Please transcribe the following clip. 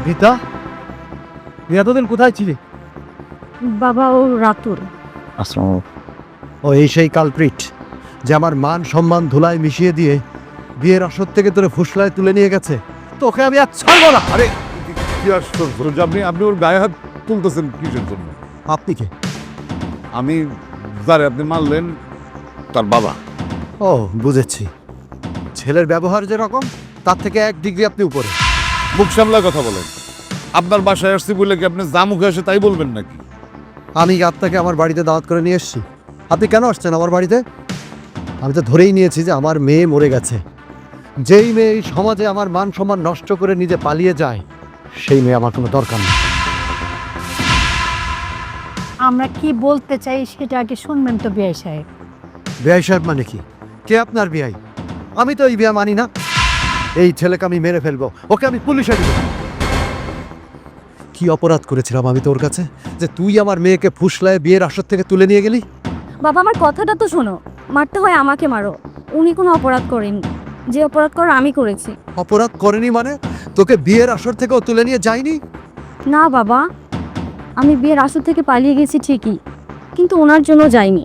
গীতা, তুই এতদিন কোথায় ছিলি? বাবা, ও রাতুল। ও এই সেই কালপ্রিট যে আমার মান সম্মান ধুলায় মিশিয়ে দিয়ে বিয়ের আসর থেকে তোরে ফুসলায় তুলে নিয়ে গেছে। তোকে আমি আর ছাড়বো না। আরে কি আশ্চর্য যে আপনি ওর গায়ে হাত তুলতেছেন কিসের জন্য? আপনি কে? আমি যারে আপনি মারলেন তার বাবা। ও বুঝেছি, ছেলের ব্যবহার যেরকম তার থেকে 1 ডিগ্রি আপনি উপরে। মুখ সামলায় কথা বলেন। আপনার বাসায় আসছি বলে কি আপনি যা মুখে আসে তাই বলবেন নাকি? আমি আপনাকে আমার বাড়িতে দাওয়াত করে নিয়ে এসেছি, আপনি কেন আসছেন আমার বাড়িতে? আমি তো ধরেই নিয়েছি যে আমার মেয়ে মরে গেছে। যেই মেয়ে এই সমাজে আমার মান সম্মান নষ্ট করে নিজে পালিয়ে যায়, সেই মেয়ে আমার কোনো দরকার নেই। আমরা কি বলতে চাই সেটা আগে শুনবেন তো বিআই সাহেব। বিআই সাহেব মানে কি? কে আপনার বিআই? আমি তো এই বিয়া মানি না। এই ছেলেকে আমি মেরে ফেলবো, ওকে আমি পুলিশে দিব। কি অপরাধ করেছিলাম আমি তোর কাছে যে তুই আমার মেয়েকে ফুসলায় বিয়ের আসর থেকে তুলে নিয়ে গেলি? বাবা, আমার কথাটা তো শোনো। মারতে হয় আমাকে মারো, উনি কোনো অপরাধ করেননি। যে অপরাধ করা আমি করেছি। অপরাধ করেনি মানে? তোকে বিয়ের আসর থেকেও তুলে নিয়ে যায়নি? না বাবা, আমি বিয়ের আসর থেকে পালিয়ে গেছি ঠিকই, কিন্তু ওনার জন্য যাইনি।